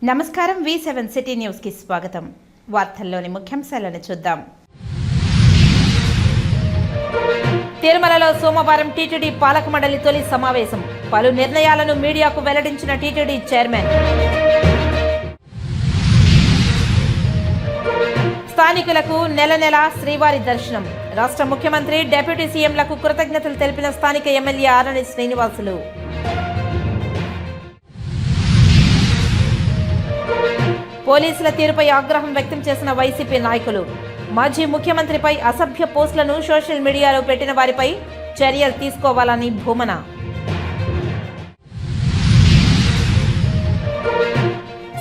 నమస్కారం V7 city news కి స్వాగతం. వార్తల్లోని ముఖ్యాంశాలను చూద్దాం. తిరుమలలో సోమవారం టీటీడీ పాలక మండలి తొలి సమావేశం. పలు నిర్ణయాలను మీడియాకు వెల్లడించిన టీటీడీ చైర్మన్. స్థానికులకు నెల శ్రీవారి దర్శనం. రాష్ట్ర ముఖ్యమంత్రి, డిప్యూటీ సీఎంలకు కృతజ్ఞతలు తెలిపిన స్థానిక ఎమ్మెల్యే ఆరణి శ్రీనివాసులు. పోలీసుల తీరుపై ఆగ్రహం వ్యక్తం చేసిన వైసీపీ నాయకులు. మాజీ ముఖ్యమంత్రిపై అసభ్య పోస్టులను సోషల్ మీడియాలో పెట్టిన వారిపై చర్యలు తీసుకోవాలని భూమన.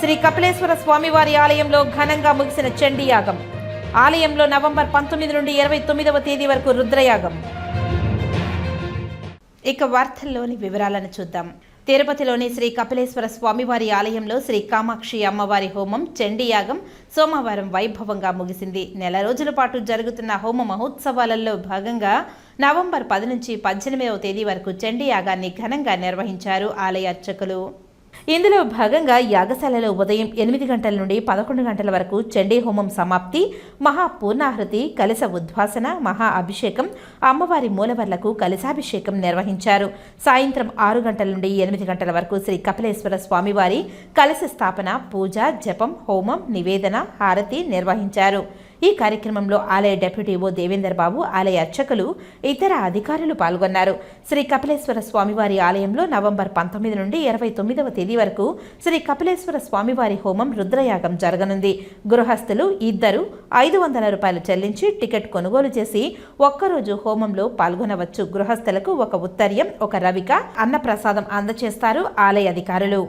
శ్రీ కపిలేశ్వర స్వామివారి ఆలయంలో ఘనంగా ముగిసిన చండీ యాగం. ఆలయంలో నవంబర్ 19 నుండి 29వ తేదీ వరకు రుద్రయాగం. ఇక వార్తల్లోని వివరాలను చూద్దాం. తిరుపతిలోని శ్రీ కపిలేశ్వర స్వామివారి ఆలయంలో శ్రీ కామాక్షి అమ్మవారి హోమం చండీ యాగం సోమవారం వైభవంగా ముగిసింది. నెల రోజుల పాటు జరుగుతున్న హోమ మహోత్సవాలలో భాగంగా నవంబర్ 10 నుంచి 18వ తేదీ వరకు చండీ యాగాన్ని ఘనంగా నిర్వహించారు ఆలయ అర్చకులు. ఇందులో భాగంగా యాగశాలలో ఉదయం 8 గంటల నుండి 11 గంటల వరకు చండీ హోమం సమాప్తి, మహాపూర్ణాహృతి, కలశ ఉద్వాసన, మహా అభిషేకం, అమ్మవారి మూలవర్లకు కలశాభిషేకం నిర్వహించారు. సాయంత్రం 6 గంటల నుండి 8 గంటల వరకు శ్రీ కపిలేశ్వర స్వామివారి కలశ స్థాపన, పూజ, జపం, హోమం, నివేదన, హారతి నిర్వహించారు. ఈ కార్యక్రమంలో ఆలయ డిప్యూటీ ఓ దేవేందర్ బాబు, ఆలయ అర్చకులు, ఇతర అధికారులు పాల్గొన్నారు. శ్రీ కపిలేశ్వర స్వామివారి ఆలయంలో నవంబర్ 19 నుండి 29వ తేదీ వరకు శ్రీ కపిలేశ్వర స్వామివారి హోమం రుద్రయాగం జరగనుంది. గృహస్థులు ఇద్దరు 500 రూపాయలు చెల్లించి టికెట్ కొనుగోలు చేసి ఒక్కరోజు హోమంలో పాల్గొనవచ్చు. గృహస్థులకు ఒక ఉత్తర్యం, ఒక రవిక, అన్నప్రసాదం అందజేస్తారు ఆలయ అధికారులు.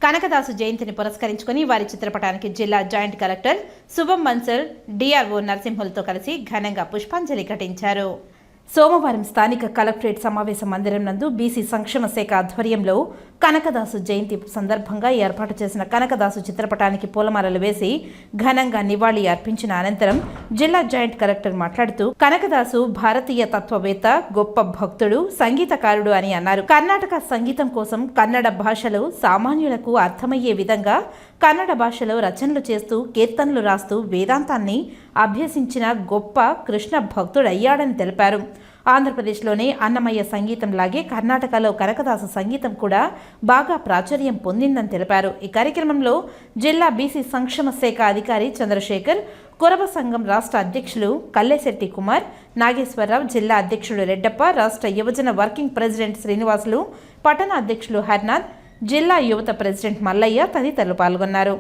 కనకదాసు జయంతిని పురస్కరించుకుని వారి చిత్రపటానికి జిల్లా joint collector Shubham Bansal, DRO నరసింహులతో కలిసి ఘనంగా పుష్పాంజలి ఘటించారు. సోమవారం స్థానిక కలెక్టరేట్ సమావేశ మందిరం నందు బీసీ సంక్షేమ శాఖ ఆధ్వర్యంలో కనకదాసు జయంతి సందర్భంగా ఏర్పాటు చేసిన కనకదాసు చిత్రపటానికి పూలమాలలు వేసి ఘనంగా నివాళి అర్పించిన అనంతరం జిల్లా జాయింట్ కలెక్టర్ మాట్లాడుతూ, కనకదాసు భారతీయ తత్వవేత్త, గొప్ప భక్తుడు, సంగీతకారుడు అని అన్నారు. కర్ణాటక సంగీతం కోసం కన్నడ భాషలో సామాన్యులకు అర్థమయ్యే విధంగా కన్నడ భాషలో రచనలు చేస్తూ, కీర్తనలు రాస్తూ వేదాంతాన్ని అభ్యసించిన గొప్ప కృష్ణ భక్తుడయ్యాడని తెలిపారు. ఆంధ్రప్రదేశ్లోనే అన్నమయ్య సంగీతం లాగే కర్ణాటకలో కనకదాసు సంగీతం కూడా బాగా ప్రాచుర్యం పొందిందని తెలిపారు. ఈ కార్యక్రమంలో జిల్లా బీసీ సంక్షేమ శాఖ అధికారి చంద్రశేఖర్, కురబ సంఘం రాష్ట్ర అధ్యక్షులు కల్లెశెట్టి కుమార్, నాగేశ్వరరావు, జిల్లా అధ్యక్షుడు రెడ్డప్ప, రాష్ట్ర యువజన వర్కింగ్ ప్రెసిడెంట్ శ్రీనివాసులు, పట్టణ అధ్యక్షులు హర్నాథ్, జిల్లా యువత ప్రెసిడెంట్ మల్లయ్య తదితరులు పాల్గొన్నారు.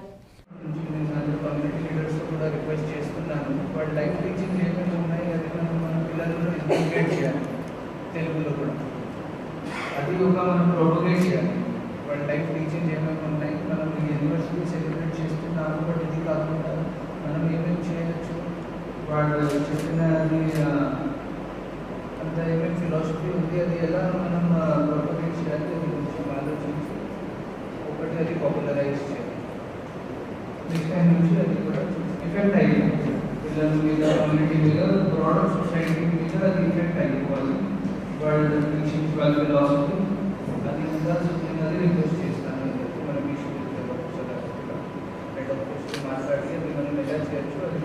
తెలుగులో కూడా అది ఒక మనం ప్రొపగేట్ చేయాలి. వాళ్ళ లైఫ్ టీచింగ్ ఏమేమి ఉన్నాయి, మనం యూనివర్సిటీ సెలబ్రేట్ చేస్తున్నాము, బట్ ఇది కాకుండా మనం ఏమేమి చేయవచ్చు, వాళ్ళు చెప్పినది అంత ఏమేమి ఫిలాసఫీ ఉంది, అది ఎలా మనం ప్రొపగేట్ చేయాలి, అది కొంచెం ఆలోచించి ఒకటి అది పాపులరైజ్ చేయాలి. నెక్స్ట్ టైం నుంచి అది కూడా ఎఫెక్ట్ అయ్యింది పిల్లల మీద, కమ్యూనిటీ మీద, బ్రాడర్ సొసైటీ మీద అది ఎఫెక్ట్ అయిపోవాలి. వరల్డ్ టీచింగ్ వాళ్ళ ఫిలాసఫీ అది ఇంకా అది రిక్వెస్ట్ చేస్తాను. మనం మాట్లాడి అది మనం ఎలా చేయొచ్చు అది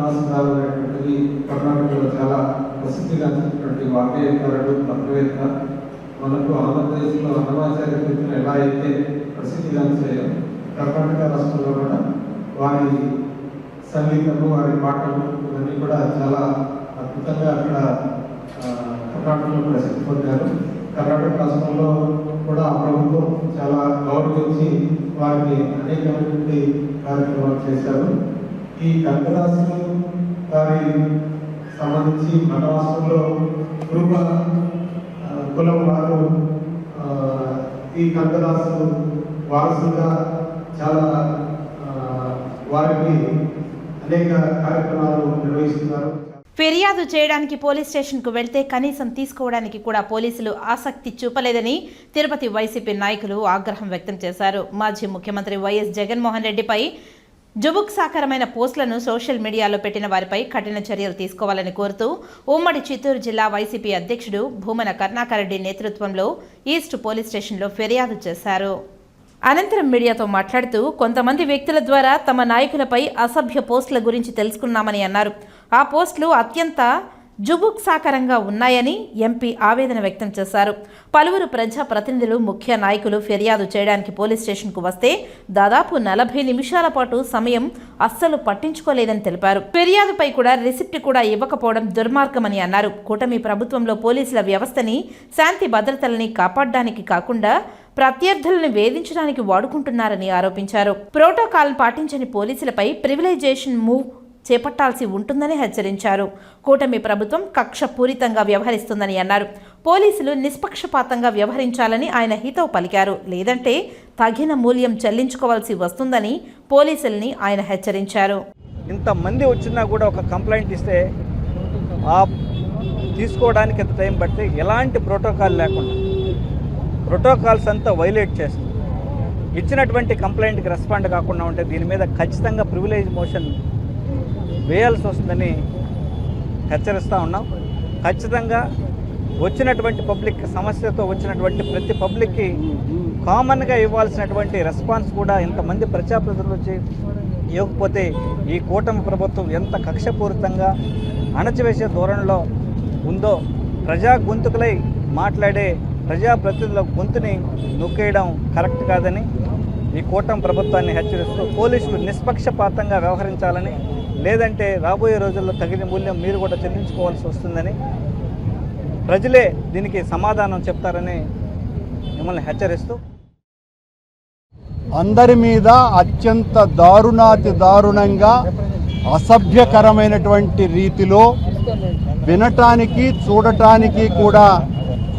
రాష్ట్రాలైనటువంటి కర్ణాటకలో చాలా ప్రసిద్ధిగాంచినటువంటి వాగ్గేయకారుడు, తత్వవేత్త. మనకు ఆంధ్రప్రదేశ్లో అన్నమాచార్య కృతులు ఎలా అయితే ప్రసిద్ధిగాంచాయో కర్ణాటక రాష్ట్రంలో కూడా వారి సంగీతము, వారి పాటలు ఇవన్నీ కూడా చాలా అద్భుతంగా అక్కడ కర్ణాటకలో ప్రసిద్ధి పొందారు. కర్ణాటక రాష్ట్రంలో కూడా ప్రభుత్వం చాలా గౌరవించి వారిని అనేకమైనటువంటి కార్యక్రమాలు చేశారు. ఈ కనకదాసు వారి సంబంధించి మన రాష్ట్రంలో కురుబ కులం వారు ఈ కనకదాసు వారసులుగా చాలా వారికి అనేక కార్యక్రమాలు నిర్వహిస్తున్నారు. ఫిర్యాదు చేయడానికి పోలీస్ స్టేషన్కు వెళ్తే కనీసం తీసుకోవడానికి కూడా పోలీసులు ఆసక్తి చూపలేదని తిరుపతి వైసీపీ నాయకులు ఆగ్రహం వ్యక్తం చేశారు. మాజీ ముఖ్యమంత్రి వైఎస్ జగన్మోహన్ రెడ్డిపై జుగుప్సాకరమైన పోస్టులను సోషల్ మీడియాలో పెట్టిన వారిపై కఠిన చర్యలు తీసుకోవాలని కోరుతూ ఉమ్మడి చిత్తూరు జిల్లా వైసీపీ అధ్యక్షుడు భూమన కరుణాకర్ రెడ్డి నేతృత్వంలో ఈస్ట్ పోలీస్ స్టేషన్లో ఫిర్యాదు చేశారు. అనంతరం మీడియాతో మాట్లాడుతూ కొంతమంది వ్యక్తుల ద్వారా తమ నాయకులపై అసభ్య పోస్టుల గురించి తెలుసుకున్నామని అన్నారు. ఆ పోస్టులు అత్యంత జుగుప్సాకరంగా ఉన్నాయని ఎంపీ ఆవేదన వ్యక్తం చేశారు. పలువురు ప్రజాప్రతినిధులు, ముఖ్య నాయకులు ఫిర్యాదు చేయడానికి పోలీస్ స్టేషన్కు వస్తే దాదాపు 40 నిమిషాల పాటు సమయం అస్సలు పట్టించుకోలేదని తెలిపారు. ఫిర్యాదుపై కూడా రిసిప్ట్ కూడా ఇవ్వకపోవడం దుర్మార్గమని అన్నారు. కూటమి ప్రభుత్వంలో పోలీసుల వ్యవస్థని, శాంతి భద్రతల్ని కాపాడడానికి కాకుండా ప్రత్యర్థులను వేధించడానికి వాడుకుంటున్నారని ఆరోపించారు. ప్రోటోకాల్ పాటించని పోలీసులపై ప్రివిలైజేషన్ మూవ్ చేపట్టాల్సి ఉంటుందని హెచ్చరించారు. కూటమి ప్రభుత్వం కక్షపూరితంగా వ్యవహరిస్తుందని అన్నారు. పోలీసులు నిష్పక్షపాతంగా వ్యవహరించాలని ఆయన హితవు పలికారు. లేదంటే తగిన మూల్యం చెల్లించుకోవాల్సి వస్తుందని పోలీసుల్ని ఆయన హెచ్చరించారు. ఇంతమంది వచ్చినా కూడా ఒక కంప్లైంట్ ఇస్తే తీసుకోవడానికి ఎంత టైం పడితే ఎలాంటి ప్రోటోకాల్ లేకుండా ప్రోటోకాల్స్ అంతా వైలేట్ చేస్తుంది. ఇచ్చినటువంటి కంప్లైంట్కి రెస్పాండ్ కాకుండా ఉంటే దీని మీద ఖచ్చితంగా ప్రివిలేజ్ మోషన్ వేయాల్సి వస్తుందని హెచ్చరిస్తూ ఉన్నాం. ఖచ్చితంగా వచ్చినటువంటి పబ్లిక్ సమస్యతో వచ్చినటువంటి ప్రతి పబ్లిక్కి కామన్గా ఇవ్వాల్సినటువంటి రెస్పాన్స్ కూడా ఇంతమంది ప్రజాప్రతినిధులు వచ్చి ఇవ్వకపోతే ఈ కూటమి ప్రభుత్వం ఎంత కక్షపూరితంగా అణచివేసే ధోరణిలో ఉందో, ప్రజా గొంతుకులై మాట్లాడే ప్రజాప్రతినిధుల గొంతుని నొక్కేయడం కరెక్ట్ కాదని ఈ కూటమి ప్రభుత్వాన్ని హెచ్చరిస్తూ పోలీసులు నిష్పక్షపాతంగా వ్యవహరించాలని, లేదంటే రాబోయే రోజుల్లో తగిన మూల్యం మీరు కూడా చెల్లించుకోవాల్సి వస్తుందని, ప్రజలే దీనికి సమాధానం చెప్తారని మిమ్మల్ని హెచ్చరిస్తూ అందరి మీద అత్యంత దారుణంగా అసభ్యకరమైనటువంటి రీతిలో వినటానికి చూడటానికి కూడా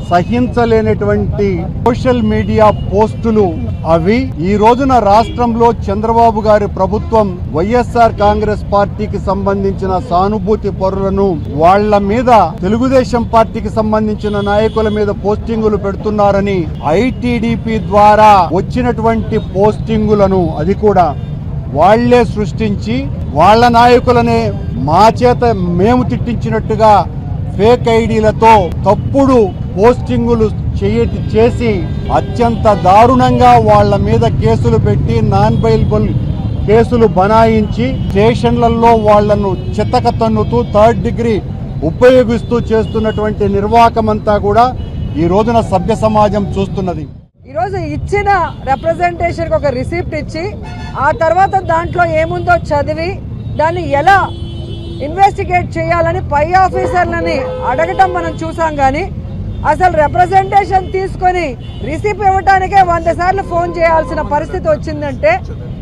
సహించలేనటువంటి సోషల్ మీడియా పోస్టులు అవి ఈ రోజున రాష్ట్రంలో చంద్రబాబు గారి ప్రభుత్వం వైఎస్ఆర్ కాంగ్రెస్ పార్టీకి సంబంధించిన సానుభూతి పరులను వాళ్ల మీద తెలుగుదేశం పార్టీకి సంబంధించిన నాయకుల మీద పోస్టింగులు పెడుతున్నారని ఐటీడీపీ ద్వారా వచ్చినటువంటి పోస్టింగులను అది కూడా వాళ్లే సృష్టించి వాళ్ల నాయకులనే మా చేత మేము తిట్టించినట్టుగా ఫేక్ ఐడీలతో తప్పుడు పోస్టింగులు చేసి అత్యంత దారుణంగా వాళ్ల మీద కేసులు పెట్టి నాన్ బెయిలబుల్ కేసులు బనాయించి స్టేషన్లలో వాళ్లను చితక తన్నుతూ 3rd డిగ్రీ ఉపయోగిస్తూ చేస్తున్నటువంటి నిర్వాహకమంతా కూడా ఈ రోజున సభ్య సమాజం చూస్తున్నది. ఈరోజు ఇచ్చిన రిప్రజెంటేషన్కి ఒక రిసిప్ట్ ఇచ్చి ఆ తర్వాత దాంట్లో ఏముందో చదివి దాన్ని ఎలా ఇన్వెస్టిగేట్ చేయాలని పై ఆఫీసర్లని అడగటం మనం చూసాం. కానీ అసలు రిప్రజెంటేషన్ తీసుకొని రిసిప్ట్ ఇవ్వడానికే 100 సార్లు ఫోన్ చేయాల్సిన పరిస్థితి వచ్చిందంటే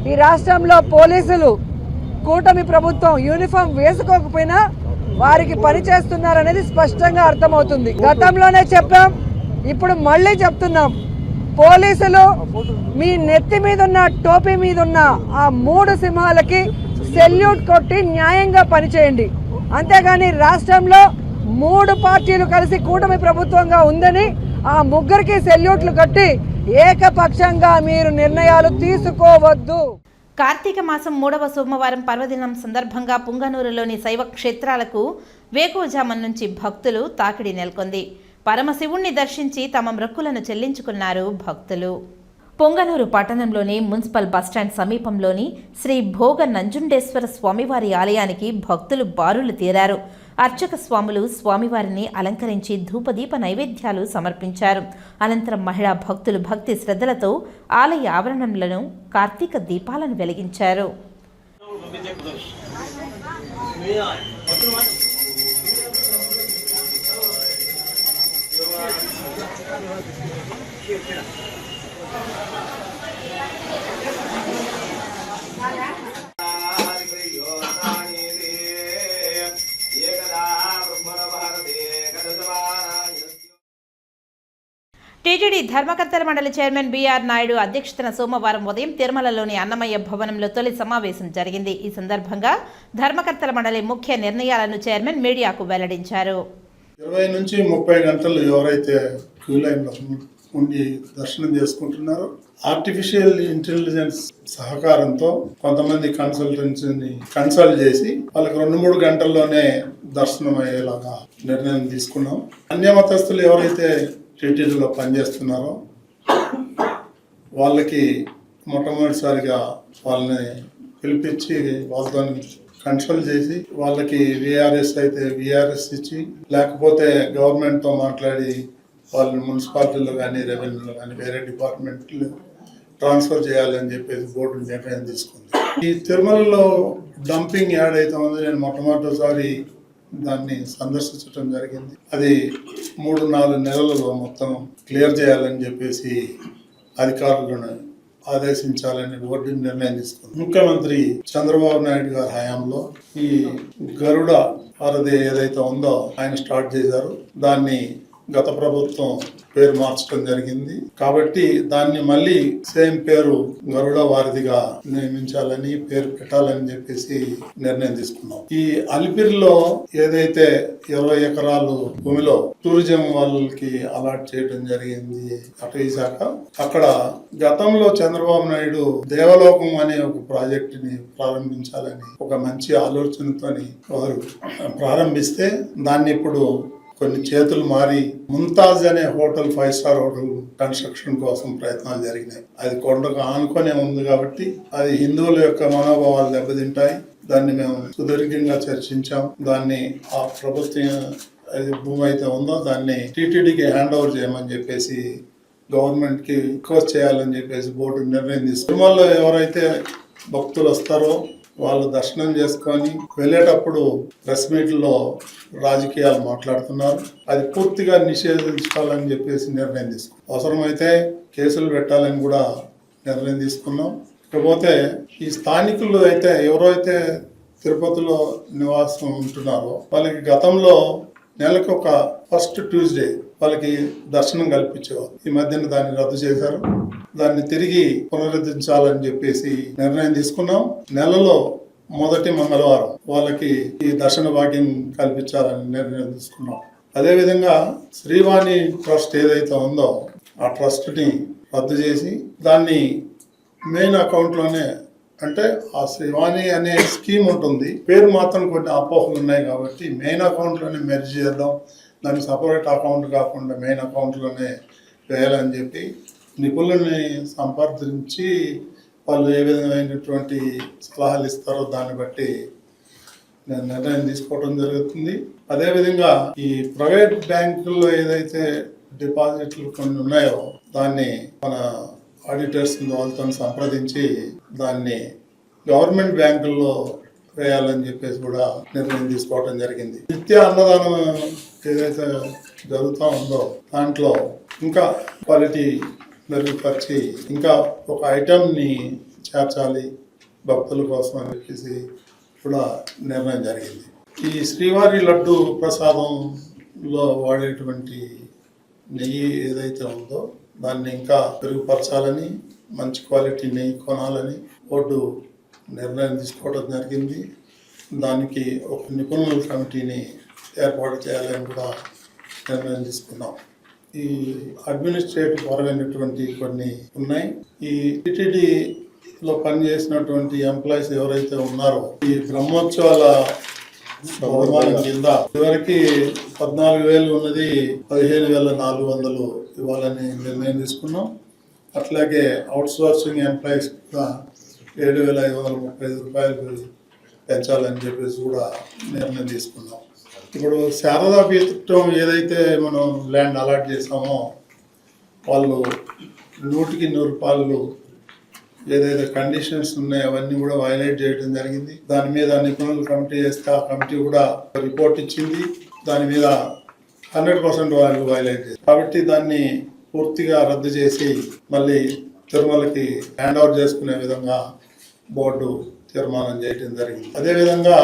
ఈ రాష్ట్రంలో పోలీసులు కూటమి ప్రభుత్వం యూనిఫామ్ వేసుకోకపోయినా వారికి పని చేస్తున్నారనేది స్పష్టంగా అర్థమవుతుంది. గతంలోనే చెప్పాం, ఇప్పుడు మళ్ళీ చెప్తున్నాం. పోలీసులు మీ నెత్తి మీద ఉన్న టోపీ మీద ఉన్న ఆ 3 సింహాలకి సెల్యూట్ కొట్టి న్యాయంగా పనిచేయండి. అంతేగాని రాష్ట్రంలో 3 పార్టీలు కలిసి కూటమి ప్రభుత్వంగా ఉందని ఆ 3కి సెల్యూట్లు కట్టి ఏకపక్షంగా మీరు నిర్ణయాలు తీసుకోవద్దు. కార్తీక మాసం 3వ సోమవారం పర్వదినం సందర్భంగా పుంగనూరులోని శైవ క్షేత్రాలకు వేకువజామం నుంచి భక్తులు తాకిడి నెలకొంది. పరమశివుణ్ణి దర్శించి తమ మొక్కులను చెల్లించుకున్నారు భక్తులు. పొంగనూరు పట్టణంలోని మున్సిపల్ బస్టాండ్ సమీపంలోని శ్రీ భోగ నంజుండేశ్వర స్వామివారి ఆలయానికి భక్తులు బారులు తీరారు. అర్చక స్వాములు స్వామివారిని అలంకరించి ధూపదీప నైవేద్యాలు సమర్పించారు. అనంతరం మహిళా భక్తులు భక్తి శ్రద్ధలతో ఆలయ ఆవరణంలో కార్తీక దీపాలను వెలిగించారు. టీటీడీ టీటీడీ ధర్మకర్తల మండలి చైర్మన్ బిఆర్ నాయుడు అధ్యక్షతన సోమవారం ఉదయం తిరుమలలోని అన్నమయ్య భవనంలో తొలి సమావేశం జరిగింది. ఈ సందర్భంగా ధర్మకర్తల మండలి ముఖ్య నిర్ణయాలను చైర్మన్ మీడియాకు వెల్లడించారు. 20 నుంచి 30 గంటలు ఎవరైతే క్యూ లైన్లో ఉండి దర్శనం చేసుకుంటున్నారో ఆర్టిఫిషియల్ ఇంటెలిజెన్స్ సహకారంతో కొంతమంది కన్సల్టెన్సీని కన్సల్ట్ చేసి వాళ్ళకి 2-3 గంటల్లోనే దర్శనం అయ్యేలాగా నిర్ణయం తీసుకున్నాం. అన్య మతస్థులు ఎవరైతే టీటీడీలో పనిచేస్తున్నారో వాళ్ళకి మొట్టమొదటిసారిగా వాళ్ళని పిలిపించి వాళ్ళతో కన్సల్ట్ చేసి వాళ్ళకి విఆర్ఎస్ అయితే విఆర్ఎస్ ఇచ్చి, లేకపోతే గవర్నమెంట్తో మాట్లాడి వాళ్ళని మున్సిపాలిటీలో కానీ రెవెన్యూలో కానీ వేరే డిపార్ట్మెంట్లు ట్రాన్స్ఫర్ చేయాలని చెప్పేసి బోర్డు నిర్ణయం తీసుకుంది. ఈ తిరుమలలో డంపింగ్ యాడ్ అవుతుంది. నేను మొట్టమొదటిసారి దాన్ని సందర్శించడం జరిగింది. అది 3-4 నెలలలో మొత్తం క్లియర్ చేయాలని చెప్పేసి అధికారులను ఆదేశించాలని బోర్డు నిర్ణయం తీసుకుంది. ముఖ్యమంత్రి చంద్రబాబు నాయుడు గారి హయాంలో ఈ గరుడ వారధి ఏదైతే ఉందో ఆయన స్టార్ట్ చేశారు. దాన్ని గత ప్రభుత్వం పేరు మార్చడం జరిగింది. కాబట్టి దాన్ని మళ్ళీ సేమ్ పేరు గరుడ వారధిగా నియమించాలని, పేరు పెట్టాలని చెప్పేసి నిర్ణయం తీసుకున్నాం. ఈ అలిపిరిలో ఏదైతే 20 ఎకరాలు భూమిలో టూరిజం వాళ్ళకి అలాట్ చేయడం జరిగింది అటవీ శాఖ, అక్కడ గతంలో చంద్రబాబు నాయుడు దేవలోకం అనే ఒక ప్రాజెక్ట్ ని ప్రారంభించాలని ఒక మంచి ఆలోచనతోని వారు ప్రారంభిస్తే దాన్ని ఇప్పుడు కొన్ని చేతులు మారి ముంతాజ్ అనే హోటల్ 5 స్టార్ హోటల్ కన్స్ట్రక్షన్ కోసం ప్రయత్నాలు జరిగినాయి. అది కొండకు ఆనుకొనే ఉంది కాబట్టి అది హిందువుల యొక్క మనోభావాలు దెబ్బతింటాయి. దాన్ని మేము సుదీర్ఘంగా చర్చించాం. దాన్ని ఆ ప్రభుత్వం భూమి అయితే ఉందో దాన్ని టీటీడీకి హ్యాండ్ ఓవర్ చేయమని చెప్పేసి గవర్నమెంట్ కి రిక్వెస్ట్ చేయాలని చెప్పేసి బోర్డు నిర్ణయం తీసుకుంది. తిరుమలలో ఎవరైతే భక్తులు వస్తారో వాళ్ళు దర్శనం చేసుకొని వెళ్ళేటప్పుడు ప్రెస్ మీట్లో రాజకీయాలు మాట్లాడుతున్నారు. అది పూర్తిగా నిషేధించాలని చెప్పేసి నిర్ణయం తీసుకున్నాం. అవసరమైతే కేసులు పెట్టాలని కూడా నిర్ణయం తీసుకున్నాం. ఇకపోతే ఈ స్థానికులు అయితే ఎవరైతే తిరుపతిలో నివాసం ఉంటున్నారో వాళ్ళకి గతంలో నెలకు ఒక ఫస్ట్ ట్యూస్డే వాళ్ళకి దర్శనం కల్పించేవారు. ఈ మధ్యన దాన్ని రద్దు చేశారు. దాన్ని తిరిగి పునరుద్ధరించాలని చెప్పేసి నిర్ణయం తీసుకున్నాం. నెలలో మొదటి మంగళవారం వాళ్ళకి ఈ దర్శన భాగ్యం కల్పించాలని నిర్ణయం తీసుకున్నాం. అదేవిధంగా శ్రీవాణి ట్రస్ట్ ఏదైతే ఉందో ఆ ట్రస్ట్ని రద్దు చేసి దాన్ని మెయిన్ అకౌంట్లోనే, అంటే ఆ శ్రీవాణి అనే స్కీమ్ ఉంటుంది, పేరు మాత్రం కొన్ని అపోహలు ఉన్నాయి కాబట్టి మెయిన్ అకౌంట్లోనే మెర్జ్ చేద్దాం, దాన్ని సపరేట్ అకౌంట్ కాకుండా మెయిన్ అకౌంట్లోనే వేయాలని చెప్పి నిపుణుల్ని సంప్రదించి వాళ్ళు ఏ విధమైనటువంటి సలహాలు ఇస్తారో దాన్ని బట్టి నేను నిర్ణయం తీసుకోవడం జరుగుతుంది. అదేవిధంగా ఈ ప్రైవేట్ బ్యాంకుల్లో ఏదైతే డిపాజిట్లు కొన్ని ఉన్నాయో దాన్ని మన ఆడిటర్స్ వాళ్ళతో సంప్రదించి దాన్ని గవర్నమెంట్ బ్యాంకుల్లో వేయాలని చెప్పేసి కూడా నిర్ణయం తీసుకోవడం జరిగింది. నిత్య అన్నదానం ఏదైతే జరుగుతూ ఉందో దాంట్లో ఇంకా క్వాలిటీ మెరుగుపరిచి ఇంకా ఒక ఐటమ్ని చేర్చాలి భక్తుల కోసం అని చెప్పేసి కూడా నిర్ణయం జరిగింది. ఈ శ్రీవారి లడ్డు ప్రసాదంలో వాడేటువంటి నెయ్యి ఏదైతే ఉందో దాన్ని ఇంకా మెరుగుపరచాలని, మంచి క్వాలిటీ నెయ్యి కొనాలని బోర్డు నిర్ణయం తీసుకోవడం జరిగింది. దానికి ఒక నిపుణుల కమిటీని ఏర్పాటు చేయాలని కూడా నిర్ణయం తీసుకున్నాం. ఈ అడ్మినిస్ట్రేటివ్ పరమైనటువంటి కొన్ని ఉన్నాయి. ఈ టీటీడీలో పనిచేసినటువంటి ఎంప్లాయీస్ ఎవరైతే ఉన్నారో ఈ బ్రహ్మోత్సవాల బహుమానం కింద ఇదివరకు 14,000 ఉన్నది 15,400 ఇవ్వాలని నిర్ణయం తీసుకున్నాం. అట్లాగే అవుట్ సోర్సింగ్ ఎంప్లాయీస్ 7,535 రూపాయలు పెంచాలని చెప్పేసి కూడా నిర్ణయం తీసుకున్నాం. ఇప్పుడు శారదా పీఠం ఏదైతే మనం ల్యాండ్ అలాట్ చేసామో వాళ్ళు 100కి 100 రూపాయలు ఏదైతే కండిషన్స్ ఉన్నాయో అవన్నీ కూడా వైలేట్ చేయడం జరిగింది. దాని మీద నిపుణులు కమిటీ చేస్తే ఆ కమిటీ కూడా రిపోర్ట్ ఇచ్చింది. దాని మీద 100% వాళ్ళు వైలేట్ చేస్తారు. కాబట్టి దాన్ని పూర్తిగా రద్దు చేసి మళ్ళీ తిరుమలకి హ్యాండ్ ఓవర్ చేసుకునే విధంగా బోర్డు తీర్మానం చేయడం జరిగింది. అదేవిధంగా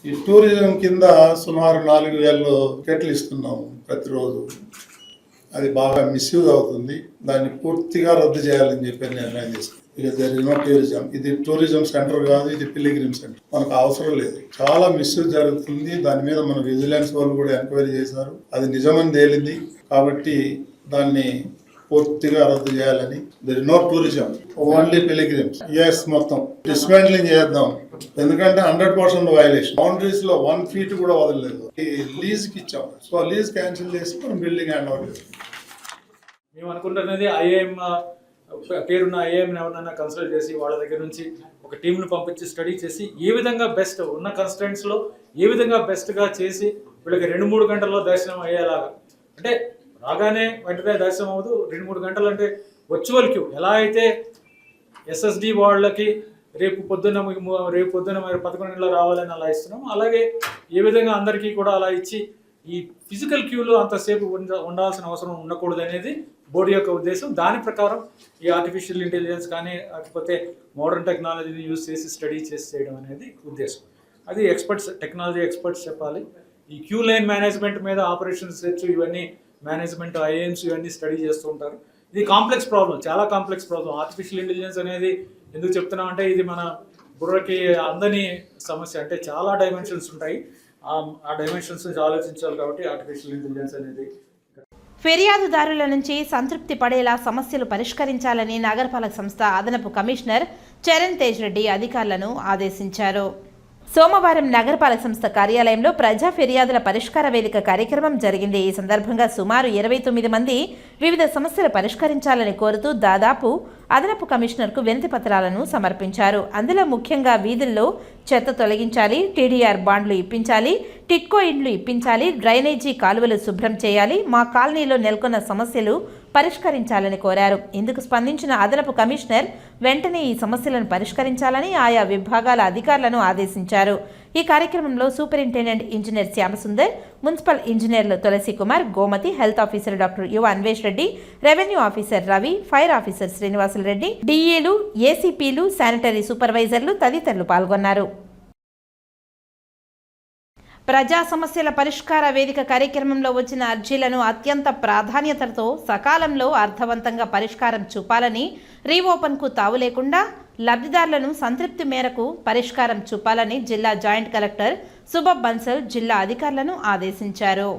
ఈ టూరిజం కింద సుమారు 4,000 టికెట్లు ఇస్తున్నాము ప్రతిరోజు. అది బాగా మిస్యూజ్ అవుతుంది. దాన్ని పూర్తిగా రద్దు చేయాలని చెప్పి నిర్ణయం తీసుకుంది. ఇక జరిగిన టూరిజం, ఇది టూరిజం సెంటర్ కాదు, ఇది పిలిగ్రిమ్ సెంటర్. మనకు అవసరం లేదు. చాలా మిస్యూజ్ జరుగుతుంది. దాని మీద మన విజిలెన్స్ వాళ్ళు కూడా ఎంక్వైరీ చేశారు. అది నిజమని తేలింది. కాబట్టి దాన్ని పూర్తిగా రద్దు చేయాలని. There is no tourism, only pilgrims. Yes, మొత్తం డిస్మాంట్లింగ్ చేద్దాం. ఎందుకంటే 100% వైలేషన్. బౌండరీస్ లో 1 feet కూడా వదలలేదు. లీజ్ కి ఇచ్చాం. సో లీజ్ క్యాన్సిల్ చేసి మనం బిల్డింగ్ హ్యాండ్ ఓవర్ చేస్తాం. మేము అనుకుంటున్నది ఐఏఎం పేరున్న ఐఏఎంని ఎవరినైనా కన్సల్ట్ చేసి వాళ్ళ దగ్గర నుంచి ఒక టీంను పంపించి స్టడీ చేసి ఏ విధంగా బెస్ట్ ఉన్న కన్స్టెంట్స్లో ఏ విధంగా బెస్ట్గా చేసి వీళ్ళకి 2-3 గంటల్లో దర్శనం అయ్యేలాగా. అంటే రాగానే వెంటనే దర్శనం అవ్వదు. 2-3 గంటలు అంటే వర్చువల్ క్యూ. ఎలా అయితే ఎస్ఎస్డి వాళ్ళకి రేపు పొద్దున్న 11 గంటల రావాలని అలా ఇస్తున్నాం, అలాగే ఏ విధంగా అందరికీ కూడా అలా ఇచ్చి ఈ ఫిజికల్ క్యూలో అంతసేపు ఉండాల్సిన అవసరం ఉండకూడదు అనేది బోర్డు యొక్క ఉద్దేశం. దాని ప్రకారం ఈ ఆర్టిఫిషియల్ ఇంటెలిజెన్స్ కానీ లేకపోతే మోడర్న్ టెక్నాలజీని యూజ్ చేసి స్టడీ చేసి చేయడం అనేది ఉద్దేశం. అది ఎక్స్పర్ట్స్, టెక్నాలజీ ఎక్స్పర్ట్స్ చెప్పాలి. ఈ క్యూ లైన్ మేనేజ్మెంట్ మీద ఆపరేషన్స్ ఇవన్నీ మేనేజ్మెంట్ ఐఏఎంస్ ఇవన్నీ స్టడీ చేస్తూ ఉంటారు. ఇది కాంప్లెక్స్ ప్రాబ్లం, చాలా కాంప్లెక్స్ ప్రాబ్లం. ఆర్టిఫిషియల్ ఇంటెలిజెన్స్ అనేది ఎందుకు చెప్తున్నామంటే ఇది మన బుర్రకి అందని సమస్య. అంటే చాలా డైమెన్షన్స్ ఉంటాయి. ఆ డైమెన్షన్స్ నుంచి ఆలోచించాలి. కాబట్టి ఆర్టిఫిషియల్ ఇంటెలిజెన్స్ అనేది ఫిర్యాదుదారుల నుంచి సంతృప్తి పడేలా సమస్యలు పరిష్కరించాలని నగరపాలక సంస్థ అదనపు కమిషనర్ చరణ్ తేజ్ రెడ్డి అధికారులను ఆదేశించారు. సోమవారం నగరపాలక సంస్థ కార్యాలయంలో ప్రజా ఫిర్యాదుల పరిష్కార వేదిక కార్యక్రమం జరిగింది. ఈ సందర్భంగా సుమారు 29 మంది వివిధ సమస్యలు పరిష్కరించాలని కోరుతూ దాదాపు అదనపు కమిషనర్కు వినతి పత్రాలను సమర్పించారు. అందులో ముఖ్యంగా వీధుల్లో చెత్త తొలగించాలి, టీడీఆర్ బాండ్లు ఇప్పించాలి, టిట్కో ఇండ్లు ఇప్పించాలి, డ్రైనేజీ కాలువలు శుభ్రం చేయాలి, మా కాలనీలో నెలకొన్న సమస్యలు పరిష్కరించాలని కోరారు. ఇందుకు స్పందించిన అదనపు కమిషనర్ వెంటనే ఈ సమస్యలను పరిష్కరించాలని ఆయా విభాగాల అధికారులను ఆదేశించారు. ఈ కార్యక్రమంలో సూపరింటెండెంట్ ఇంజనీర్ శ్యామసుందర్, మున్సిపల్ ఇంజనీర్లు Tulasi Kumar, Gomathi, health officer doctor Yuva Anvesh Reddy, revenue officer Ravi, fire officer Srinivasulu Reddy, డిఏలు, ఏసీపీలు, శానిటరీ సూపర్వైజర్లు తదితరులు పాల్గొన్నారు. ప్రజా సమస్యల పరిష్కార వేదిక కార్యక్రమంలో వచ్చిన అర్జీలను అత్యంత ప్రాధాన్యతతో సకాలంలో అర్థవంతంగా పరిష్కారం చూపాలని, రీఓపెన్కు తావు లేకుండా లబ్ధిదారులను సంతృప్తి మేరకు పరిష్కారం చూపాలని జిల్లా జాయింట్ కలెక్టర్ సుబబ్ బన్సల్ జిల్లా అధికారులను ఆదేశించారు.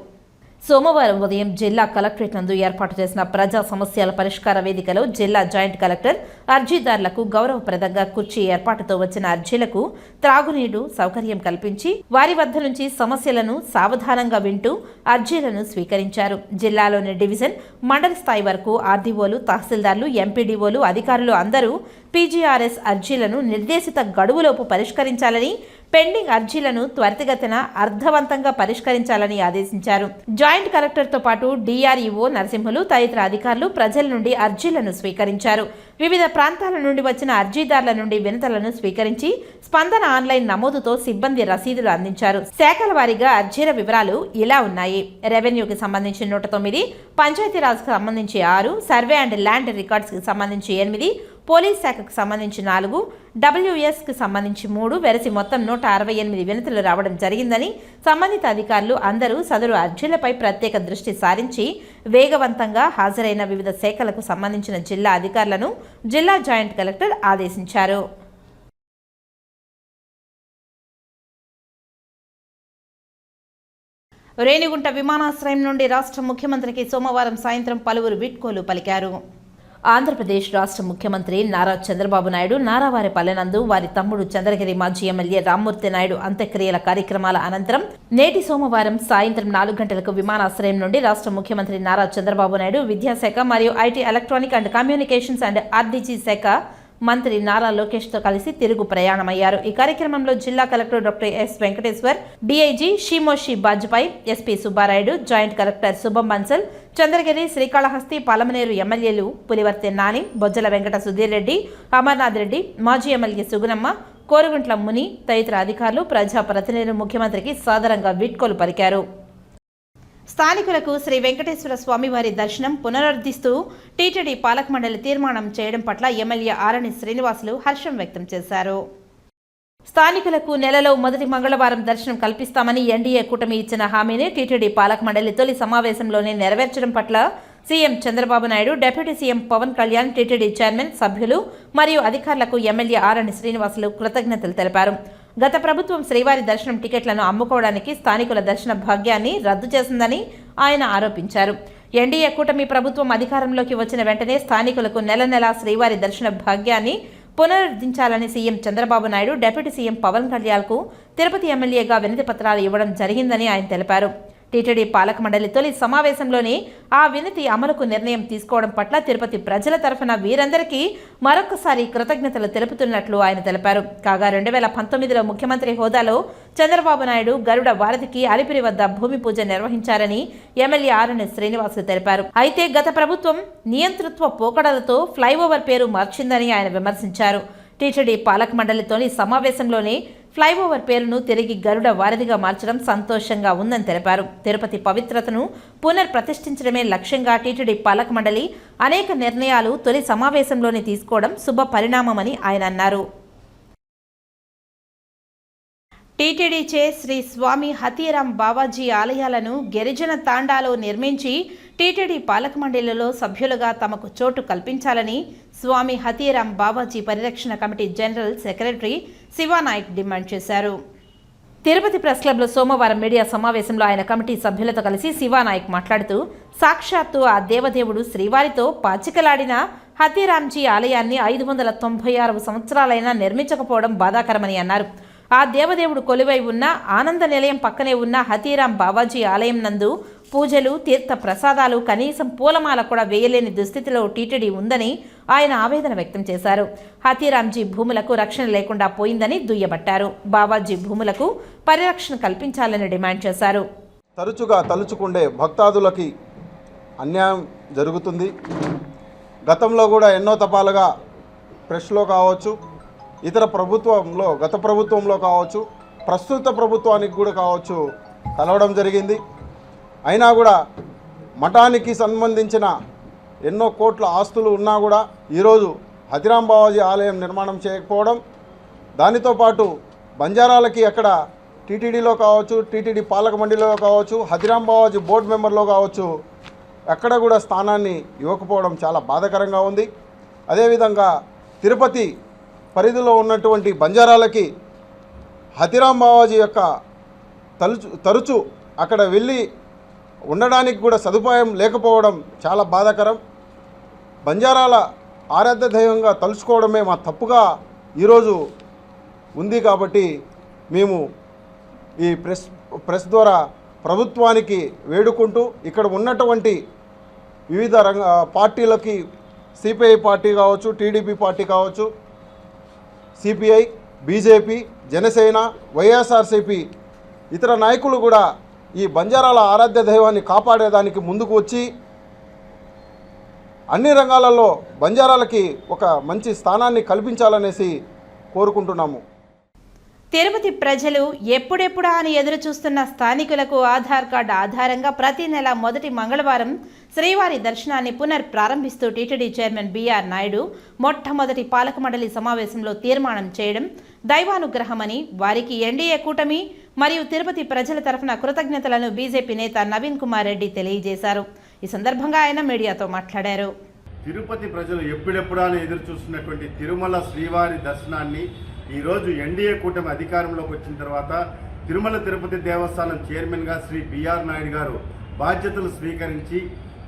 సోమవారం ఉదయం జిల్లా కలెక్టరేట్ నందు ఏర్పాటు చేసిన ప్రజా సమస్యల పరిష్కార వేదికలో జిల్లా జాయింట్ కలెక్టర్ అర్జీదారులకు గౌరవప్రదంగా కుర్చీ ఏర్పాటుతో వచ్చిన అర్జీలకు త్రాగునీరు సౌకర్యం కల్పించి వారి వద్ద నుంచి సమస్యలను సావధానంగా వింటూ అర్జీలను స్వీకరించారు. జిల్లాలోని డివిజన్, మండల స్థాయి వరకు ఆర్డీఓలు, తహసీల్దార్లు, ఎంపీడీఓలు, అధికారులు అందరూ పీజీఆర్ఎస్ అర్జీలను నిర్దేశిత గడువులోపు పరిష్కరించాలని, పెండింగ్ అర్జీలను త్వరితగతిన అర్థవంతంగా పరిష్కరించాలని ఆదేశించారు. జాయింట్ కలెక్టర్తో పాటు డిఆర్ఈఓ నరసింహులు తదితర అధికారులు ప్రజల నుండి అర్జీలను స్వీకరించారు. వివిధ ప్రాంతాల నుండి వచ్చిన అర్జీదారుల నుండి వినతులను స్వీకరించి స్పందన ఆన్లైన్ నమోదుతో సిబ్బంది రసీదులు అందించారు. శాఖల వారీగా అర్జీల వివరాలు ఇలా ఉన్నాయి. రెవెన్యూకి సంబంధించి 109, పంచాయతీరాజ్కి సంబంధించి 6, సర్వే అండ్ ల్యాండ్ రికార్డ్స్కి సంబంధించి 8, పోలీస్ శాఖకు సంబంధించి 4, WS కి సంబంధించి 3, వెరసి మొత్తం 168 వినతులు రావడం జరిగిందని సంబంధిత అధికారులు అందరూ సదరు అర్జీలపై ప్రత్యేక దృష్టి సారించి వేగవంతంగా హాజరైన వివిధ శాఖలకు సంబంధించిన జిల్లా అధికారులను జిల్లా జాయింట్ కలెక్టర్ ఆదేశించారు. రేణిగుంట విమానాశ్రయం నుండి రాష్ట్ర ముఖ్యమంత్రికి సోమవారం సాయంత్రం పలువురు వీడ్కోలు పలికారు. ఆంధ్రప్రదేశ్ రాష్ట్ర ముఖ్యమంత్రి నారా చంద్రబాబు నాయుడు నారావారిపల్లె నందు వారి తమ్ముడు చంద్రగిరి మాజీ ఎమ్మెల్యే రామ్మూర్తి నాయుడు అంత్యక్రియల కార్యక్రమాల అనంతరం నేటి సోమవారం సాయంత్రం 4 గంటలకు విమానాశ్రయం నుండి రాష్ట్ర ముఖ్యమంత్రి నారా చంద్రబాబు నాయుడు విద్యాశాఖ మరియు IT, electronic and communications and RDG శాఖ మంత్రి నారా లోకేష్తో కలిసి తిరుగు ప్రయాణమయ్యారు. ఈ కార్యక్రమంలో జిల్లా collector doctor S Venkateshwar, DIG Shimoshi Bajpai, SP Subbarayudu, joint collector Shubham Bansal, Chandragiri, Srikalahasti, Palamaner ఎమ్మెల్యేలు పులివర్తె నాని, బొజ్జల వెంకట సుధీర్ రెడ్డి, అమర్నాథ్ రెడ్డి, మాజీ ఎమ్మెల్యే సుగుణమ్మ, కోరుగుంట్ల ముని తదితర అధికారులు, ప్రజాప్రతినిధులు ముఖ్యమంత్రికి సాదరంగా వీడ్కోలు పలికారు. స్థానికులకు శ్రీ వెంకటేశ్వర స్వామివారి దర్శనం పునరుద్ధరిస్తూ టీటీడీ పాలక మండలి తీర్మానం చేయడం పట్ల ఎమ్మెల్యే ఆరణి శ్రీనివాసులు హర్షం వ్యక్తం చేశారు. స్థానికులకు నెలలో మొదటి మంగళవారం దర్శనం కల్పిస్తామని ఎన్డీఏ కూటమి ఇచ్చిన హామీని టీటీడీ పాలక మండలి తొలి సమావేశంలోనే నెరవేర్చడం పట్ల CM Chandrababu Naidu, deputy CM Pawan Kalyan, TTD chairman, సభ్యులు మరియు అధికారులకు ఎమ్మెల్యే ఆరణి శ్రీనివాసులు కృతజ్ఞతలు తెలిపారు. గత ప్రభుత్వం శ్రీవారి దర్శనం టికెట్లను అమ్ముకోవడానికి స్థానికుల దర్శన భాగ్యాన్ని రద్దు చేసిందని ఆయన ఆరోపించారు. ఎన్డీఏ కూటమి ప్రభుత్వం అధికారంలోకి వచ్చిన వెంటనే స్థానికులకు నెల నెలా శ్రీవారి దర్శన భాగ్యాన్ని పునరుద్ధరించాలని CM Chandrababu Naidu, deputy CM Pawan కళ్యాణ్కు తిరుపతి ఎమ్మెల్యేగా వినతి పత్రాలు ఇవ్వడం జరిగిందని ఆయన తెలిపారు. టీటీడీ పాలక మండలి తొలి సమావేశంలోనే ఆ వినతి అమలుకు నిర్ణయం తీసుకోవడం పట్ల తిరుపతి ప్రజల తరఫున వీరందరికీ మరొకసారి కృతజ్ఞతలు తెలుపుతున్నట్లు ఆయన తెలిపారు. కాగా 2019లో ముఖ్యమంత్రి హోదాలో చంద్రబాబు నాయుడు గరుడ వారధికి అలిపిరి వద్ద భూమి పూజ నిర్వహించారని ఎమ్మెల్యే ఆరణి శ్రీనివాసులు తెలిపారు. అయితే గత ప్రభుత్వం నియంతృత్వ పోకడలతో ఫ్లైఓవర్ పేరు మార్చిందని ఆయన విమర్శించారు. టీటీడీ పాలక మండలితోని సమావేశంలోనే ఫ్లైఓవర్ పేరును తిరిగి గరుడ వారధిగా మార్చడం సంతోషంగా ఉందని తెలిపారు. తిరుపతి పవిత్రతను పునర్ప్రతిష్ఠించడమే లక్ష్యంగా టీటీడీ పాలక మండలి అనేక నిర్ణయాలు తొలి సమావేశంలోనే తీసుకోవడం శుభ పరిణామమని ఆయన అన్నారు. టీటీడీ శ్రీ స్వామి హతీరాం బావాజీ ఆలయాలను గిరిజన తాండాలో నిర్మించి టీటీడీ పాలక మండలిలో సభ్యులుగా తమకు చోటు కల్పించాలని స్వామి హతీరాం బావాజీ పరిరక్షణ committee general secretary Shivanayak demand చేశారు. తిరుపతి ప్రెస్ క్లబ్లో సోమవారం మీడియా సమావేశంలో ఆయన కమిటీ సభ్యులతో కలిసి శివానాయక్ మాట్లాడుతూ, సాక్షాత్తు ఆ దేవదేవుడు శ్రీవారితో పాచికలాడిన హతీరాంజీ ఆలయాన్ని 596 సంవత్సరాలైనా నిర్మించకపోవడం బాధాకరమని అన్నారు. ఆ దేవదేవుడు కొలువై ఉన్న ఆనంద నిలయం పక్కనే ఉన్న హతీరాం బావాజీ ఆలయం నందు పూజలు, తీర్థ ప్రసాదాలు, కనీసం పూలమాల కూడా వేయలేని దుస్థితిలో టీటీడీ ఉందని ఆయన ఆవేదన వ్యక్తం చేశారు. హతీరాంజీ భూములకు రక్షణ లేకుండా పోయిందని దుయ్యబట్టారు. బావాజీ భూములకు పరిరక్షణ కల్పించాలని డిమాండ్ చేశారు. తరచుగా తలుచుకుండే భక్తాదులకి అన్యాయం జరుగుతుంది. గతంలో కూడా ఎన్నో తపాలుగా ప్రెస్లో కావచ్చు, ఇతర ప్రభుత్వంలో, గత ప్రభుత్వంలో కావచ్చు, ప్రస్తుత ప్రభుత్వానికి కూడా కావచ్చు కలవడం జరిగింది. అయినా కూడా మఠానికి సంబంధించిన ఎన్నో కోట్ల ఆస్తులు ఉన్నా కూడా ఈరోజు హతీరాం బావాజీ ఆలయం నిర్మాణం చేయకపోవడం, దానితో పాటు బంజారాలకి అక్కడ టీటీడీలో కావచ్చు, టీటీడీ పాలక మండలిలో కావచ్చు, హతీరాం బావాజీ బోర్డు మెంబర్లో కావచ్చు ఎక్కడ కూడా స్థానాన్ని ఇవ్వకపోవడం చాలా బాధాకరంగా ఉంది. అదేవిధంగా తిరుపతి పరిధిలో ఉన్నటువంటి బంజారాలకి హతీరాం బావాజీ యొక్క తరచు అక్కడ వెళ్ళి ఉండడానికి కూడా సదుపాయం లేకపోవడం చాలా బాధాకరం. బంజారాల ఆరాధ్య దైవంగా తలుచుకోవడమే మా తప్పుగా ఈరోజు ఉంది. కాబట్టి మేము ఈ ప్రెస్ ద్వారా ప్రభుత్వానికి వేడుకుంటూ ఇక్కడ ఉన్నటువంటి వివిధ పార్టీలకి, సిపిఐ పార్టీ కావచ్చు, టీడీపీ పార్టీ కావచ్చు, సిపిఐ, బీజేపీ, జనసేన, వైఎస్ఆర్సీపీ ఇతర నాయకులు కూడా ఈ బంజారాల ఆరాధ్య దైవాన్ని కాపాడేదానికి ముందుకు వచ్చి అన్ని రంగాలలో బంజారాలకి ఒక మంచి స్థానాన్ని కల్పించాలనేసి కోరుకుంటున్నాము. తిరుపతి ప్రజలు ఎప్పుడెప్పుడా అని ఎదురు చూస్తున్న స్థానికులకు ఆధార్ కార్డు ఆధారంగా ప్రతి నెల మొదటి మంగళవారం శ్రీవారి దర్శనాన్ని పునఃప్రారంభిస్తూ టీటీడీ చైర్మన్ బీఆర్ నాయుడు మొట్టమొదటి పాలక మండలి సమావేశంలో తీర్మానం చేయడం దైవానుగ్రహమని, వారికి ఎన్డీఏ కూటమి మరియు తిరుపతి ప్రజల తరఫున కృతజ్ఞతలను బీజేపీ నేత నవీన్ కుమార్ రెడ్డి తెలియజేశారు. ఈ సందర్భంగా ఆయన మీడియాతో మాట్లాడారు. తిరుపతి ప్రజలు ఎప్పుడెప్పుడా ఎదురు చూస్తున్నటువంటి తిరుమల శ్రీవారి దర్శనాన్ని ఈరోజు ఎన్డీఏ కూటమి అధికారంలోకి వచ్చిన తర్వాత తిరుమల తిరుపతి దేవస్థానం చైర్మన్గా శ్రీ బీఆర్ నాయుడు గారు బాధ్యతలు స్వీకరించి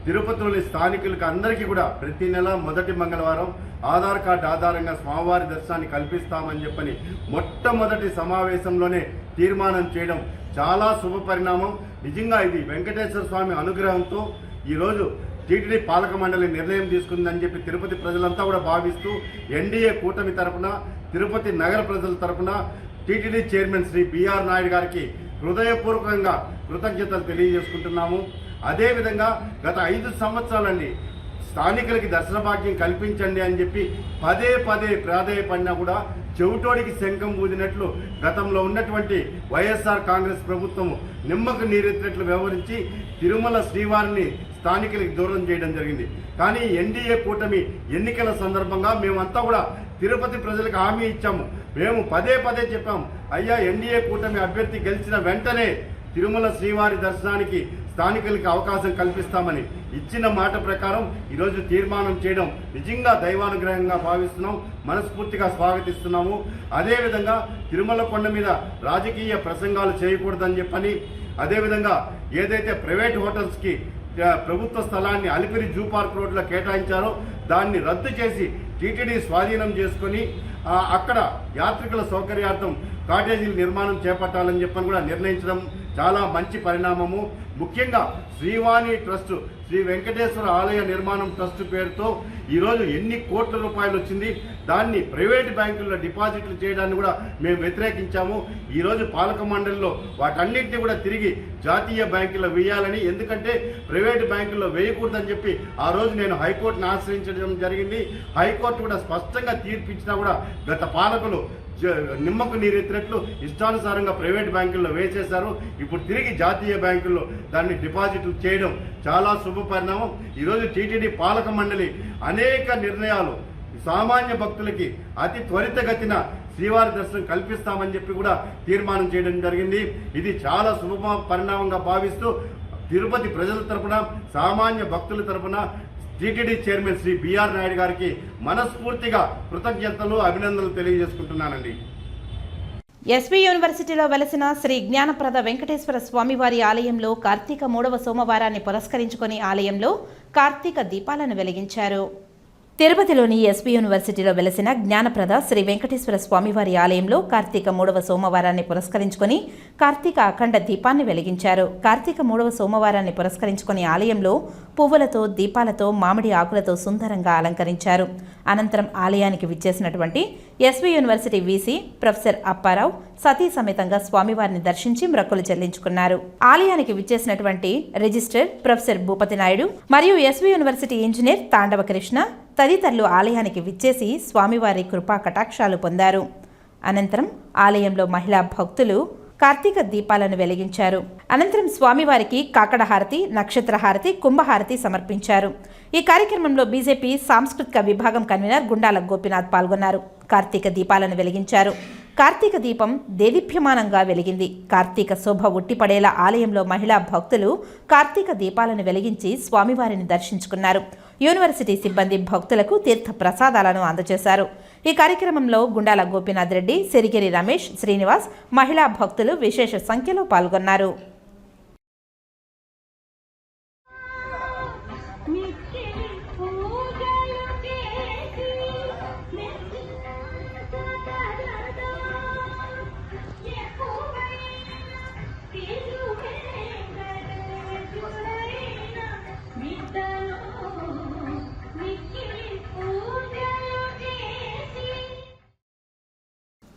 తిరుపతిలోని స్థానికులకు అందరికీ కూడా ప్రతి నెల మొదటి మంగళవారం ఆధార్ కార్డు ఆధారంగా స్వామివారి దర్శనాన్ని కల్పిస్తామని చెప్పని మొట్టమొదటి సమావేశంలోనే తీర్మానం చేయడం చాలా శుభ పరిణామం. నిజంగా ఇది వెంకటేశ్వర స్వామి అనుగ్రహంతో ఈరోజు టీటీడీ పాలక మండలి నిర్ణయం తీసుకుందని చెప్పి తిరుపతి ప్రజలంతా కూడా భావిస్తూ ఎన్డీఏ కూటమి తరఫున, తిరుపతి నగర ప్రజల తరఫున TTD chairman Shri BR Naidu గారికి హృదయపూర్వకంగా కృతజ్ఞతలు తెలియజేసుకుంటున్నాము. అదేవిధంగా గత 5 సంవత్సరాలండి స్థానికులకి దర్శన భాగ్యం కల్పించండి అని చెప్పి పదే ప్రాధేయపడినా కూడా చెవిటోడికి శంఖం ఊదినట్లు గతంలో ఉన్నటువంటి వైఎస్ఆర్ కాంగ్రెస్ ప్రభుత్వం నిమ్మకు నీరెత్తినట్లు వ్యవహరించి తిరుమల శ్రీవారిని స్థానికులకి దూరం చేయడం జరిగింది. కానీ ఎన్డీఏ కూటమి ఎన్నికల సందర్భంగా మేమంతా కూడా తిరుపతి ప్రజలకు హామీ ఇచ్చాము. మేము పదే చెప్పాము, అయ్యా ఎన్డీఏ కూటమి అభ్యర్థి గెలిచిన వెంటనే తిరుమల శ్రీవారి దర్శనానికి స్థానికులకి అవకాశం కల్పిస్తామని ఇచ్చిన మాట ప్రకారం ఈరోజు తీర్మానం చేయడం నిజంగా దైవానుగ్రహంగా భావిస్తున్నాం, మనస్ఫూర్తిగా స్వాగతిస్తున్నాము. అదేవిధంగా తిరుమల కొండ మీద రాజకీయ ప్రసంగాలు చేయకూడదని చెప్పని, అదేవిధంగా ఏదైతే ప్రైవేట్ హోటల్స్కి ప్రభుత్వ స్థలాన్ని అలిపిరి జూ పార్క్ రోడ్లో కేటాయించారో దాన్ని రద్దు చేసి టీటీడీ స్వాధీనం చేసుకొని అక్కడ యాత్రికుల సౌకర్యార్థం కాటేజీల నిర్మాణం చేపట్టాలని చెప్పని కూడా నిర్ణయించడం చాలా మంచి పరిణామము. ముఖ్యంగా శ్రీవాణి ట్రస్ట్, శ్రీ వెంకటేశ్వర ఆలయ నిర్మాణం ట్రస్ట్ పేరుతో ఈరోజు ఎన్ని కోట్ల రూపాయలు వచ్చింది, దాన్ని ప్రైవేట్ బ్యాంకుల్లో డిపాజిట్లు చేయడాన్ని కూడా మేము వ్యతిరేకించాము. ఈరోజు పాలక మండలిలో వాటన్నింటినీ కూడా తిరిగి జాతీయ బ్యాంకుల్లో వేయాలని, ఎందుకంటే ప్రైవేట్ బ్యాంకుల్లో వేయకూడదని చెప్పి ఆ రోజు నేను హైకోర్టును ఆశ్రయించడం జరిగింది. హైకోర్టు కూడా స్పష్టంగా తీర్పిచ్చినా కూడా గత పాలకులు నిమ్మకు నీరెత్తినట్లు ఇష్టానుసారంగా ప్రైవేట్ బ్యాంకుల్లో వేసేశారు. ఇప్పుడు తిరిగి జాతీయ బ్యాంకుల్లో దాన్ని డిపాజిట్లు చేయడం చాలా శుభ పరిణామం. ఈరోజు టీటీడీ పాలక మండలి అనేక నిర్ణయాలు సామాన్య భక్తులకి అతి త్వరితగతిన శ్రీవారి దర్శనం కల్పిస్తామని చెప్పి కూడా తీర్మానం చేయడం జరిగింది. ఇది చాలా శుభ పరిణామంగా భావిస్తూ తిరుపతి ప్రజల తరపున, సామాన్య భక్తుల తరపున TTD chairman Shri BR Naidu గారికి మనస్ఫూర్తిగా కృతజ్ఞతలు, అభినందనలు తెలియజేసుకుంటున్నానండి. ఎస్వి యూనివర్సిటీలో వెలసిన శ్రీ జ్ఞానప్రద వెంకటేశ్వర స్వామివారి ఆలయంలో కార్తీక 3వ సోమవారాన్ని పురస్కరించుకొని ఆలయంలో కార్తీక దీపాలను వెలిగించారు. తిరుపతిలోని ఎస్వి యూనివర్సిటీలో వెలసిన జ్ఞానప్రద శ్రీ వెంకటేశ్వర స్వామివారి ఆలయంలో కార్తీక 3వ సోమవారాన్ని పురస్కరించుకొని కార్తీక అఖండ దీపాన్ని వెలిగించారు. కార్తీక 3వ సోమవారాన్ని పురస్కరించుకొని ఆలయంలో పువ్వులతో, దీపాలతో, మామిడి ఆకులతో సుందరంగా అలంకరించారు. అనంతరం ఆలయానికి విచ్చేసినటువంటి SV university VC professor Apparao సతీ సమేతంగా స్వామివారిని దర్శించి మొక్కులు చెల్లించుకున్నారు. ఆలయానికి విచ్చేసినటువంటి రిజిస్ట్రార్ ప్రొఫెసర్ భూపతి నాయుడు మరియు ఎస్వి యూనివర్సిటీ ఇంజనీర్ తాండవ కృష్ణ తదితరులు ఆలయానికి విచ్చేసి స్వామివారి కృపా కటాక్షాలు పొందారు. అనంతరం ఆలయంలో మహిళా భక్తులు కార్తీక దీపాలను వెలిగించారు. అనంతరం స్వామివారికి కాకడహారతి, నక్షత్రహారతి, కుంభహారతి సమర్పించారు. ఈ కార్యక్రమంలో బీజేపీ సాంస్కృతిక విభాగం కన్వీనర్ గుండాల గోపీనాథ్ పాల్గొన్నారు. కార్తీక దీపాలను వెలిగించారు. కార్తీక దీపం దేదీప్యమానంగా వెలిగింది. కార్తీక శోభ ఉట్టిపడేలా ఆలయంలో మహిళా భక్తులు కార్తీక దీపాలను వెలిగించి స్వామివారిని దర్శించుకున్నారు. యూనివర్సిటీ సిబ్బంది భక్తులకు తీర్థ ప్రసాదాలను అందజేశారు. ఈ కార్యక్రమంలో గుండాల గోపీనాథ్ రెడ్డి, సిరిగిరి రమేష్, శ్రీనివాస్, మహిళా భక్తులు విశేష సంఖ్యలో పాల్గొన్నారు.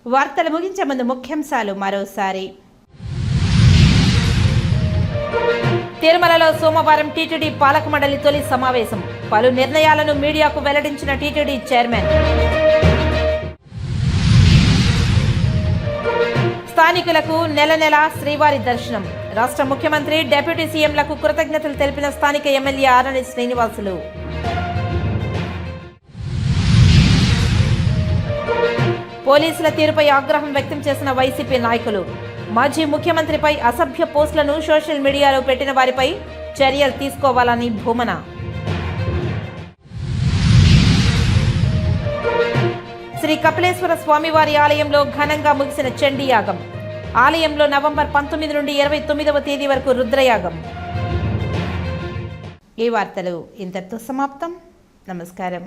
వార్తలు ముగించే ముందు ముఖ్యాంశాలు మరోసారి. తిరుమలలో సోమవారం టీటీడీ పాలక మండలి తొలి సమావేశం. పలు నిర్ణయాలను మీడియాకు వెల్లడించిన టీటీడీ చైర్మన్. స్థానికులకు నెల నెలా శ్రీవారి దర్శనం. రాష్ట్ర ముఖ్యమంత్రి, డిప్యూటీ సీఎంలకు కృతజ్ఞతలు తెలిపిన స్థానిక ఎమ్మెల్యే ఆరణి శ్రీనివాసులు. పోలీసుల తీరుపై ఆగ్రహం వ్యక్తం చేసిన వైసీపీ నాయకులు. మాజీ ముఖ్యమంత్రిపై అసభ్య పోస్టులను సోషల్ మీడియాలో పెట్టిన వారిపై చర్యలు తీసుకోవాలని భూమన. శ్రీ కపిలేశ్వర స్వామివారి ఆలయంలో ఘనంగా ముగిసిన చండీయాగం. ఆలయంలో నవంబర్ 19 నుండి 29వ తేదీ వరకు రుద్రయాగం. ఈ వార్తలు ఇంతటితో సమాప్తం. నమస్కారం.